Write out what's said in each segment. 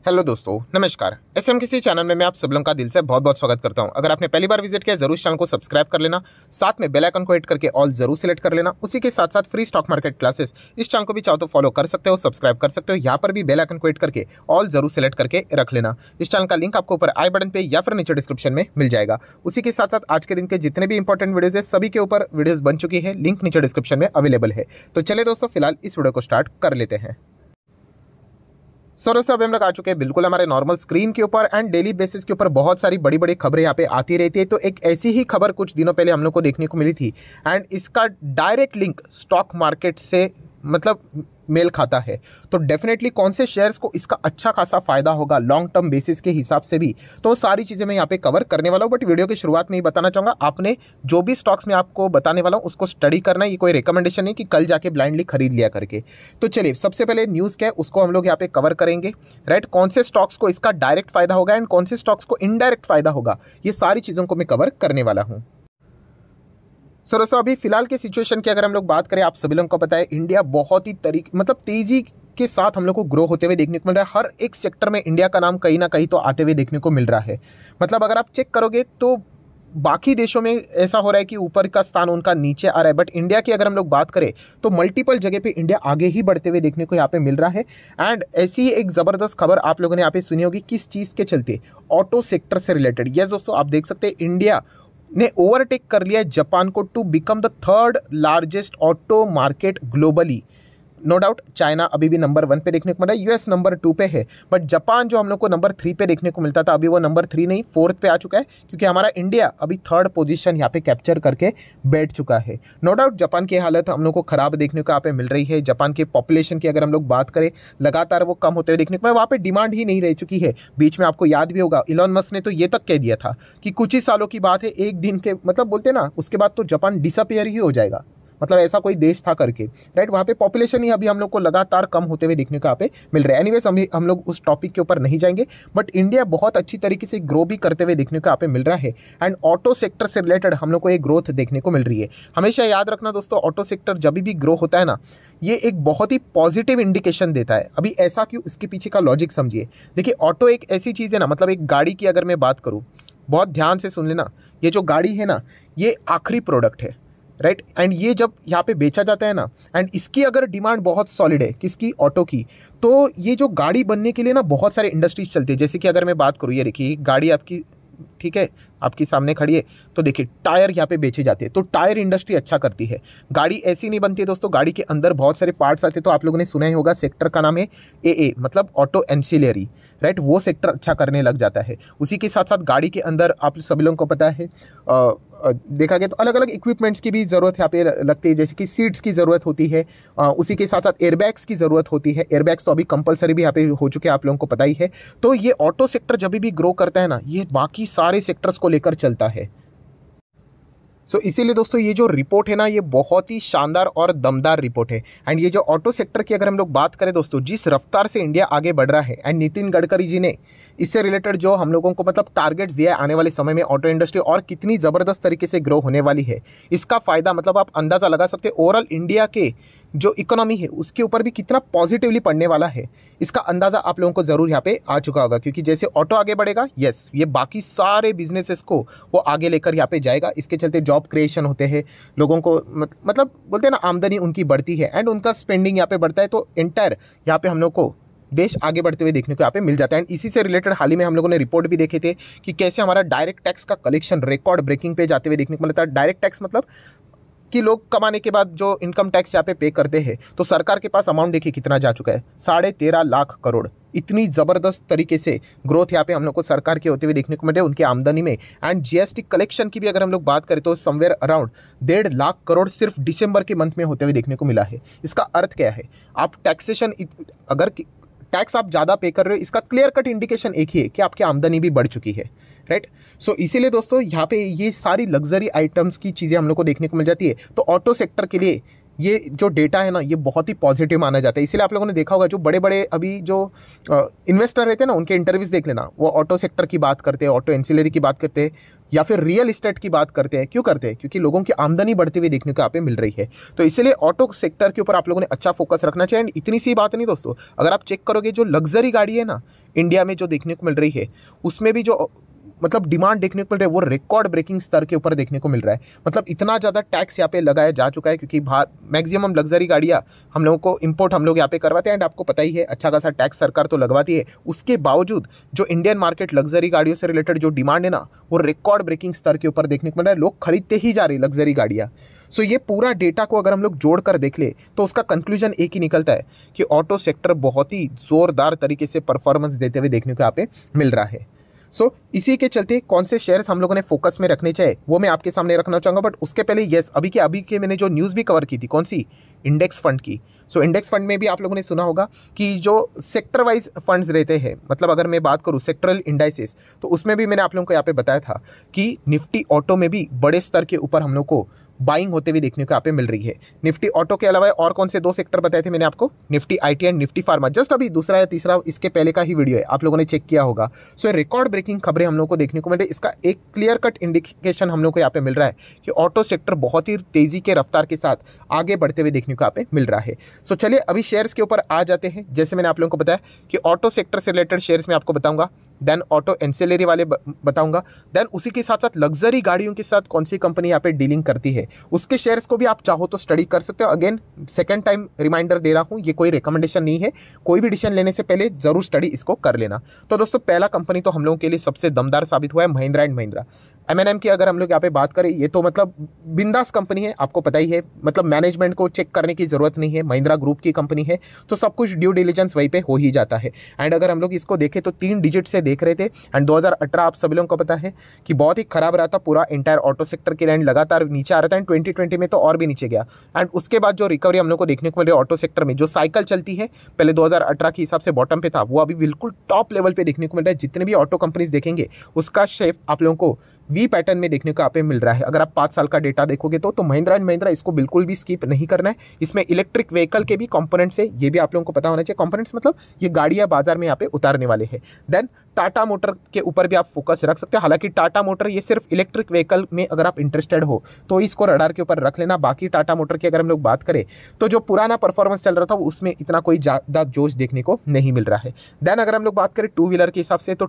Hello दोस्तों, नमस्कार। SMKC channel में मैं आप सब लोगों का दिल से बहुत बहुत स्वागत करता हूं। अगर आपने पहली बार विजिट किया जरूर इस चैनल को सब्सक्राइब कर लेना, साथ में बेल आइकन को हिट करके ऑल जरूर सिलेक्ट कर लेना। उसी के साथ साथ फ्री स्टॉक मार्केट क्लासेस इस चैनल को भी चाहो तो फॉलो कर सकते हो, सब्सक्राइब कर सकते हो। यहाँ पर भी बेल आइकन को हिट करके ऑल जरूर सिलेक्ट करके रख लेना। इस चैनल का लिंक आपको ऊपर आई बटन पे या फिर नीचे डिस्क्रिप्शन में मिल जाएगा। उसी के साथ साथ आज के दिन के जितने भी इंपॉर्टेंट वीडियोज है सभी के ऊपर वीडियोज बन चुकी है, लिंक नीचे डिस्क्रिप्शन में अवेलेबल है। तो चले दोस्तों, फिलहाल इस वीडियो को स्टार्ट कर लेते हैं। दोस्तों अभी हम लोग आ चुके हैं बिल्कुल हमारे नॉर्मल स्क्रीन के ऊपर एंड डेली बेसिस के ऊपर बहुत सारी बड़ी बड़ी खबरें यहाँ पे आती रहती है। तो एक ऐसी ही खबर कुछ दिनों पहले हम लोग को देखने को मिली थी एंड इसका डायरेक्ट लिंक स्टॉक मार्केट से मतलब मेल खाता है। तो डेफिनेटली कौन से शेयर्स को इसका अच्छा खासा फायदा होगा लॉन्ग टर्म बेसिस के हिसाब से भी, तो सारी चीज़ें मैं यहाँ पे कवर करने वाला हूँ। बट वीडियो की शुरुआत में ही बताना चाहूँगा, आपने जो भी स्टॉक्स में आपको बताने वाला हूँ उसको स्टडी करना है। ये कोई रिकमेंडेशन नहीं कि कल जाके ब्लाइंडली खरीद लिया करके। तो चलिए सबसे पहले न्यूज़ क्या है उसको हम लोग यहाँ पे कवर करेंगे, राइट। कौन से स्टॉक्स को इसका डायरेक्ट फायदा होगा एंड कौन से स्टॉक्स को इनडायरेक्ट फायदा होगा, ये सारी चीज़ों को मैं कवर करने वाला हूँ। दोस्तों अभी फिलहाल के सिचुएशन की अगर हम लोग बात करें, आप सभी लोगों को पता है इंडिया बहुत ही तेजी के साथ हम लोग को ग्रो होते हुए देखने को मिल रहा है। हर एक सेक्टर में इंडिया का नाम कहीं ना कहीं तो आते हुए देखने को मिल रहा है। मतलब अगर आप चेक करोगे तो बाकी देशों में ऐसा हो रहा है कि ऊपर का स्थान उनका नीचे आ रहा है, बट इंडिया की अगर हम लोग बात करें तो मल्टीपल जगह पे इंडिया आगे ही बढ़ते हुए देखने को यहाँ पे मिल रहा है। एंड ऐसी ही एक ज़बरदस्त खबर आप लोगों ने यहाँ पे सुनी होगी, किस चीज़ के चलते, ऑटो सेक्टर से रिलेटेड। यस दोस्तों, आप देख सकते हैं इंडिया ने ओवरटेक कर लिया है जापान को to become the third largest auto market globally. No doubt China अभी भी नंबर 1 पे देखने को मिल रहा है, यूएस नंबर 2 पे है, बट जापान जो हम लोग को नंबर 3 पे देखने को मिलता था अभी वो नंबर 3 नहीं 4th पे आ चुका है, क्योंकि हमारा इंडिया अभी 3rd पोजीशन यहाँ पे कैप्चर करके बैठ चुका है। नो डाउट जापान की हालत हम लोग को खराब देखने को यहाँ पे मिल रही है। जापान के पॉपुलेशन की अगर हम लोग बात करें लगातार वो कम होते हुए देखने को मिल रहा है, वहाँ पे डिमांड ही नहीं रह चुकी है। बीच में आपको याद भी होगा इलॉन मस्क ने तो ये तक कह दिया था कि कुछ ही सालों की बात है, एक दिन के मतलब बोलते ना, उसके बाद तो जापान डिसअपियर ही हो जाएगा। मतलब ऐसा कोई देश था करके, राइट। वहाँ पे पॉपुलेशन ही अभी हम लोग को लगातार कम होते हुए देखने को यहाँ पे मिल रहा है। एनीवेज हम लोग उस टॉपिक के ऊपर नहीं जाएंगे, बट इंडिया बहुत अच्छी तरीके से ग्रो भी करते हुए देखने को यहाँ पे मिल रहा है। एंड ऑटो सेक्टर से रिलेटेड हम लोग को एक ग्रोथ देखने को मिल रही है। हमेशा याद रखना दोस्तों, ऑटो सेक्टर जब भी ग्रो होता है ना, ये एक बहुत ही पॉजिटिव इंडिकेशन देता है। अभी ऐसा क्यों, इसके पीछे का लॉजिक समझिए। देखिए ऑटो एक ऐसी चीज़ है ना, मतलब एक गाड़ी की अगर मैं बात करूँ, बहुत ध्यान से सुन लेना, ये जो गाड़ी है ना ये आखिरी प्रोडक्ट है, राइट। एंड ये जब यहाँ पे बेचा जाता है ना, एंड इसकी अगर डिमांड बहुत सॉलिड है, किसकी, ऑटो की, तो ये जो गाड़ी बनने के लिए ना बहुत सारे इंडस्ट्रीज चलती है। जैसे कि अगर मैं बात करूँ, ये देखिए गाड़ी आपकी ठीक है आपकी सामने खड़ी है, तो देखिए टायर यहाँ पे बेचे जाते हैं, तो टायर इंडस्ट्री अच्छा करती है। गाड़ी ऐसी नहीं बनती है दोस्तों, गाड़ी के अंदर बहुत सारे पार्ट्स आते हैं। तो आप लोगों ने सुना ही होगा सेक्टर का नाम है AA, मतलब ऑटो एंसिलरी, राइट। वो सेक्टर अच्छा करने लग जाता है। उसी के साथ साथ गाड़ी के अंदर आप सभी लोगों को पता है देखा गया तो अलग अलग इक्विपमेंट्स की भी ज़रूरत यहाँ पे लगती है, जैसे कि सीट्स की ज़रूरत होती है, उसी के साथ साथ एयरबैग्स की ज़रूरत होती है। एयरबैग्स तो अभी कंपलसरी भी यहाँ पे हो चुके हैं, आप लोगों को पता ही है। तो ये ऑटो सेक्टर जब भी ग्रो करता है ना, ये बाकी सारे सेक्टर्स को लेकर चलता है। सो इसीलिए दोस्तों ये जो रिपोर्ट है ना, ये बहुत ही शानदार और दमदार रिपोर्ट है। एंड ये जो ऑटो सेक्टर की अगर हम लोग बात करें दोस्तों, जिस रफ्तार से इंडिया आगे बढ़ रहा है, एंड नितिन गडकरी जी ने इससे रिलेटेड जो हम लोगों को मतलब टारगेट्स दिया है आने वाले समय में ऑटो इंडस्ट्री और कितनी ज़बरदस्त तरीके से ग्रो होने वाली है, इसका फ़ायदा मतलब आप अंदाज़ा लगा सकते हैं ओवरऑल इंडिया के जो इकोनॉमी है उसके ऊपर भी कितना पॉजिटिवली पड़ने वाला है। इसका अंदाज़ा आप लोगों को ज़रूर यहाँ पे आ चुका होगा, क्योंकि जैसे ऑटो आगे बढ़ेगा, यस, ये बाकी सारे बिजनेसेस को वो आगे लेकर यहाँ पे जाएगा। इसके चलते जॉब क्रिएशन होते हैं, लोगों को मतलब बोलते हैं ना आमदनी उनकी बढ़ती है एंड उनका स्पेंडिंग यहाँ पे बढ़ता है। तो एंटायर यहाँ पे हम लोग को देश आगे बढ़ते हुए देखने को यहाँ पे मिल जाता है। एंड इसी से रिलेटेड हाल ही में हम लोगों ने रिपोर्ट भी देखे थे कि कैसे हमारा डायरेक्ट टैक्स का कलेक्शन रिकॉर्ड ब्रेकिंग पे जाते हुए देखने को मिलता है। डायरेक्ट टैक्स मतलब कि लोग कमाने के बाद जो इनकम टैक्स यहाँ पे करते हैं, तो सरकार के पास अमाउंट देखिए कितना जा चुका है, 13.5 लाख करोड़। इतनी ज़बरदस्त तरीके से ग्रोथ यहाँ पे हम लोग को सरकार के होते हुए देखने को मिले उनकी आमदनी में। एंड जीएसटी कलेक्शन की भी अगर हम लोग बात करें तो समवेयर अराउंड 1.5 लाख करोड़ सिर्फ दिसंबर के मंथ में होते हुए देखने को मिला है। इसका अर्थ क्या है, आप टैक्सेशन अगर टैक्स आप ज़्यादा पे कर रहे हो, इसका क्लियर कट इंडिकेशन एक ही है कि आपकी आमदनी भी बढ़ चुकी है, राइट। सो इसीलिए दोस्तों यहाँ पे ये सारी लग्जरी आइटम्स की चीज़ें हम लोग को देखने को मिल जाती है। तो ऑटो सेक्टर के लिए ये जो डेटा है ना, ये बहुत ही पॉजिटिव माना जाता है। इसीलिए आप लोगों ने देखा होगा जो बड़े बड़े अभी जो इन्वेस्टर रहते हैं ना, उनके इंटरव्यूज देख लेना, वो ऑटो सेक्टर की बात करते हैं, ऑटो एंसिलरी की बात करते हैं, या फिर रियल इस्टेट की बात करते हैं। क्यों करते हैं? क्योंकि लोगों की आमदनी बढ़ती हुई देखने को यहाँ पे मिल रही है। तो इसीलिए ऑटो सेक्टर के ऊपर आप लोगों ने अच्छा फोकस रखना चाहिए। इतनी सी बात नहीं दोस्तों, अगर आप चेक करोगे जो लग्जरी गाड़ी है ना, इंडिया में जो देखने को मिल रही है, उसमें भी जो मतलब डिमांड देखने को मिल रहा है वो रिकॉर्ड ब्रेकिंग स्तर के ऊपर देखने को मिल रहा है। मतलब इतना ज़्यादा टैक्स यहाँ पे लगाया जा चुका है, क्योंकि मैक्सिमम लग्जरी गाड़ियाँ हम लोगों को इंपोर्ट हम लोग यहाँ पे करवाते हैं, एंड आपको पता ही है अच्छा खासा टैक्स सरकार तो लगवाती है। उसके बावजूद जो इंडियन मार्केट लग्जरी गाड़ियों से रिलेटेड जो डिमांड है ना, वो रिकॉर्ड ब्रेकिंग स्तर के ऊपर देखने को मिल रहा है। लोग खरीदते ही जा रहे लग्जरी गाड़ियाँ। सो ये पूरा डेटा को अगर हम लोग जोड़ कर देख ले तो उसका कंक्लूजन एक ही निकलता है कि ऑटो सेक्टर बहुत ही ज़ोरदार तरीके से परफॉर्मेंस देते हुए देखने को यहाँ पे मिल रहा है। सो इसी के चलते कौन से शेयर्स हम लोगों ने फोकस में रखने चाहिए वो मैं आपके सामने रखना चाहूँगा। बट उसके पहले अभी के मैंने जो न्यूज़ भी कवर की थी, कौन सी, इंडेक्स फंड की। सो इंडेक्स फंड में भी आप लोगों ने सुना होगा कि जो सेक्टर वाइज फंड्स रहते हैं, मतलब अगर मैं बात करूँ सेक्टरल इंडाइसेस, तो उसमें भी मैंने आप लोगों को यहाँ पे बताया था कि निफ्टी ऑटो में भी बड़े स्तर के ऊपर हम लोग को बाइंग होते हुए देखने को यहाँ पे मिल रही है। निफ्टी ऑटो के अलावा और कौन से 2 सेक्टर बताए थे मैंने आपको, Nifty IT and Nifty pharma. Just अभी दूसरा या तीसरा इसके पहले का ही वीडियो है, आप लोगों ने चेक किया होगा। सो रिकॉर्ड ब्रेकिंग खबरें हम लोग को देखने को मिल रही है। इसका एक क्लियर कट इंडिकेशन हम लोग को यहाँ पे मिल रहा है कि ऑटो सेक्टर बहुत ही तेजी के रफ्तार के साथ आगे बढ़ते हुए देखने को यहाँ पे मिल रहा है। सो चलिए अभी शेयर्स के ऊपर आ जाते हैं। जैसे मैंने आप लोगों को बताया कि ऑटो सेक्टर से रिलेटेड शेयर्स में आपको बताऊंगा, देन ऑटो एंसिलरी वाले बताऊंगा, देन उसी के साथ साथ लग्जरी गाड़ियों के साथ कौन सी कंपनी यहाँ पे डीलिंग करती है उसके शेयर्स को भी आप चाहो तो स्टडी कर सकते हो। अगेन सेकंड टाइम रिमाइंडर दे रहा हूँ, ये कोई रिकमेंडेशन नहीं है, कोई भी डिसीजन लेने से पहले जरूर स्टडी इसको कर लेना। तो दोस्तों पहला कंपनी तो हम लोगों के लिए सबसे दमदार साबित हुआ है महिंद्रा एंड महिंद्रा। M&M की अगर हम लोग यहाँ पे बात करें, ये तो मतलब बिंदास कंपनी है, आपको पता ही है, मतलब मैनेजमेंट को चेक करने की जरूरत नहीं है, महिंद्रा ग्रुप की कंपनी है, तो सब कुछ ड्यू डिलिजेंस वहीं पे हो ही जाता है। एंड अगर हम लोग इसको देखें तो 3 डिजिट से देख रहे थे, एंड 2018 आप सभी लोगों को पता है कि बहुत ही खराब रहा था पूरा इंटायर ऑटो सेक्टर के लिए, लगातार नीचे आ रहा था, एंड 2020 में तो और भी नीचे गया। एंड उसके बाद जो रिकवरी हम लोग को देखने को मिल रही है ऑटो सेक्टर में, जो साइकिल चलती है पहले 2018 के हिसाब से बॉटम पे था, वो अभी बिल्कुल टॉप लेवल पे देखने को मिल रहा है। जितने भी ऑटो कंपनीज देखेंगे उसका शेप आप लोगों को वी पैटर्न में देखने को यहाँ पे मिल रहा है। अगर आप 5 साल का डेटा देखोगे तो महिंद्रा एंड महिंद्रा इसको बिल्कुल भी स्किप नहीं करना है। इसमें इलेक्ट्रिक व्हीकल के भी कंपोनेंट्स है, ये भी आप लोगों को पता होना चाहिए। कंपोनेंट्स मतलब ये गाड़ियाँ बाजार में यहाँ पे उतारने वाले हैं। देन टाटा मोटर के ऊपर भी आप फोकस रख सकते हो। हालांकि टाटा मोटर ये सिर्फ इलेक्ट्रिक व्हीकल में अगर आप इंटरेस्टेड हो तो इसको रडार के ऊपर रख लेना। बाकी टाटा मोटर की अगर हम लोग बात करें तो जो पुराना परफॉर्मेंस चल रहा था उसमें इतना कोई ज़्यादा जोश देखने को नहीं मिल रहा है। देन अगर हम लोग बात करें 2 व्हीलर के हिसाब से तो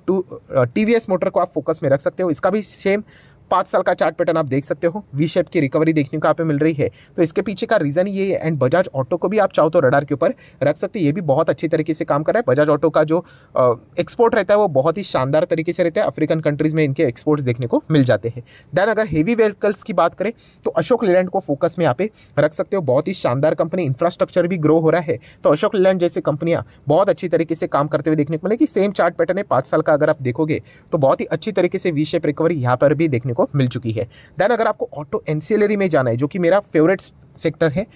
TVS मोटर को आप फोकस में रख सकते हो। इसका भी सेम 5 साल का चार्ट पैटर्न आप देख सकते हो, वी शेप की रिकवरी देखने को यहाँ पे मिल रही है। तो इसके पीछे का रीजन ये है। एंड बजाज ऑटो को भी आप चाहो तो रडार के ऊपर रख सकते हैं, ये भी बहुत अच्छी तरीके से काम कर रहा है। बजाज ऑटो का जो एक्सपोर्ट रहता है वो बहुत ही शानदार तरीके से रहता है, अफ्रीकन कंट्रीज में इनके एक्सपोर्ट्स देखने को मिल जाते हैं। देन अगर हेवी व्हीकल्स की बात करें तो अशोक लेलैंड को फोकस में यहाँ पे रख सकते हो, बहुत ही शानदार कंपनी, इंफ्रास्ट्रक्चर भी ग्रो हो रहा है, तो अशोक लेलैंड जैसी कंपनियां बहुत अच्छी तरीके से काम करते हुए देखने को मिलेगी। सेम चार्ट पैटर्न है, 5 साल का अगर आप देखोगे तो बहुत ही अच्छी तरीके से वी शेप रिकवरी यहाँ पर भी देखने को मिल चुकी है। देन अगर आपको ऑटो एंसिलरी में जाना है, जो कि मेरा फेवरेट सेक्टर है,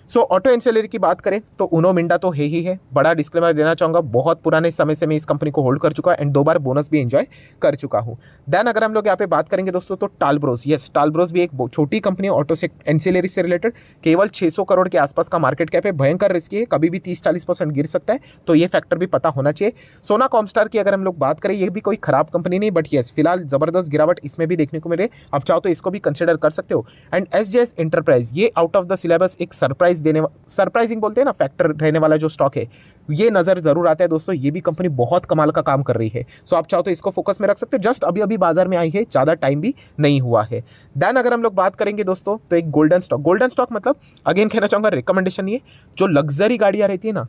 सो ऑटो एंसिलरी की बात करें तो उनो मिंडा तो है ही है। बड़ा डिस्क्लेमर देना चाहूँगा, बहुत पुराने समय से मैं इस कंपनी को होल्ड कर चुका एंड 2 बार बोनस भी एंजॉय कर चुका हूँ। देन अगर हम लोग यहाँ पे बात करेंगे दोस्तों तो टालब्रोस, यस टालब्रोस भी एक छोटी कंपनी है ऑटो एंसिलरी से रिलेटेड, केवल 600 करोड़ के आसपास का मार्केट कैप है, भयंकर रिस्की है, कभी भी 30-40% गिर सकता है, तो ये फैक्टर भी पता होना चाहिए। सोना कॉमस्टार की अगर हम लोग बात करें, ये भी कोई खराब कंपनी नहीं, बट यस फिलहाल जबरदस्त गिरावट इसमें भी देखने को मिले, आप चाहो तो इसको भी कंसिडर कर सकते हो। एंड SJS एंटरप्राइज, ये आउट ऑफ द सिलेबस एक सरप्राइजिंग बोलते हैं ना, फैक्टर रहने वाला जो स्टॉक है, ये नजर जरूर आता है दोस्तों। ये भी कंपनी बहुत कमाल का काम कर रही है, सो आप चाहो तो इसको फोकस में रख सकते हो। जस्ट अभी बाजार में आई है, ज़्यादा टाइम भी नहीं हुआ है। देन अगर हम लोग बात करेंगे दोस्तों तो एक गोल्डन स्टॉक मतलब अगेन कहना चाहूँगा रिकमेंडेशन ये, जो लग्जरी गाड़ियाँ रहती है ना,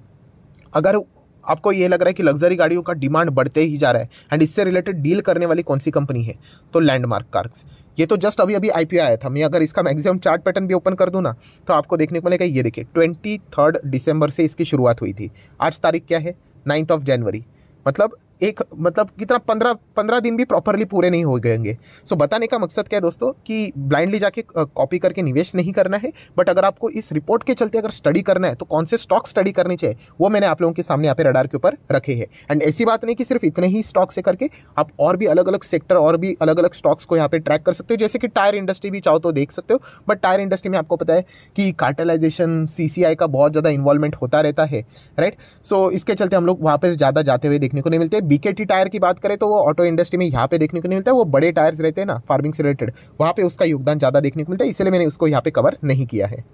अगर आपको ये लग रहा है कि लग्जरी गाड़ियों का डिमांड बढ़ते ही जा रहा है एंड इससे रिलेटेड डील करने वाली कौन सी कंपनी है, तो लैंडमार्क कार्स। ये तो जस्ट अभी IPO आया था। मैं अगर इसका मैक्सिमम चार्ट पैटर्न भी ओपन कर दूँ ना तो आपको देखने को मिलेगा, ये देखिए 23 दिसंबर से इसकी शुरुआत हुई थी। आज तारीख क्या है, 9 जनवरी, मतलब कितना 15 दिन भी प्रॉपरली पूरे नहीं हो गएंगे। सो बताने का मकसद क्या है दोस्तों कि ब्लाइंडली जाके कॉपी करके निवेश नहीं करना है, बट अगर आपको इस रिपोर्ट के चलते अगर स्टडी करना है तो कौन से स्टॉक स्टडी करनी चाहिए वो मैंने आप लोगों के सामने यहाँ पे रडार के ऊपर रखे हैं। एंड ऐसी बात नहीं कि सिर्फ इतने ही स्टॉक से करके आप और भी अलग अलग सेक्टर और भी अलग अलग स्टॉक्स को यहाँ पे ट्रैक कर सकते हो। जैसे कि टायर इंडस्ट्री भी चाहो तो देख सकते हो, बट टायर इंडस्ट्री में आपको पता है कि कार्टेलाइजेशन CCI का बहुत ज़्यादा इन्वॉल्वमेंट होता रहता है, राइट। सो इसके चलते हम लोग वहाँ पर ज़्यादा जाते हुए देखने को नहीं मिलते। BKT टायर की बात करें तो वो ऑटो इंडस्ट्री में यहाँ पे देखने को नहीं मिलता है, वो बड़े टायर्स रहते हैं ना फार्मिंग से रिलेटेड, वहाँ पे उसका योगदान ज़्यादा देखने को मिलता है, इसलिए मैंने उसको यहाँ पे कवर नहीं किया है।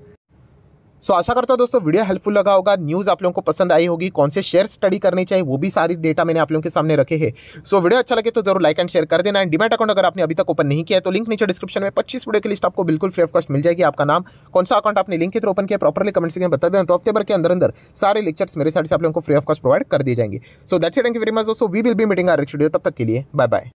सो आशा करता हूं दोस्तों वीडियो हेल्पफुल लगा होगा, न्यूज़ आप लोगों को पसंद आई होगी, कौन से शेयर स्टडी करनी चाहिए वो भी सारी डेटा मैंने आप लोगों के सामने रखे हैं। सो वीडियो अच्छा लगे तो जरूर लाइक एंड शेयर कर देना। एंड डीमैट अकाउंट अगर आपने अभी तक ओपन नहीं किया है तो लिंक नीचे डिस्क्रिप्शन में 25 वीडियो की लिस्ट आपको बिल्कुल फ्री ऑफ कॉस्ट मिल जाएगी। आपका नाम, कौन सा अकाउंट आपने लिंक के थ्रू ओपन किया, प्रॉपर्ली कमेंट सेक्शन में बता देना, तो हफ्ते भर के अंदर अंदर सारे लेक्चर्स मेरे साइड से आप लोगों को फ्री ऑफ कॉस्ट प्रोवाइड कर दिए जाएंगे। So that's it, thank you very much दोस्तों, we will be meeting our next video, तब तक के लिए बाय बाय।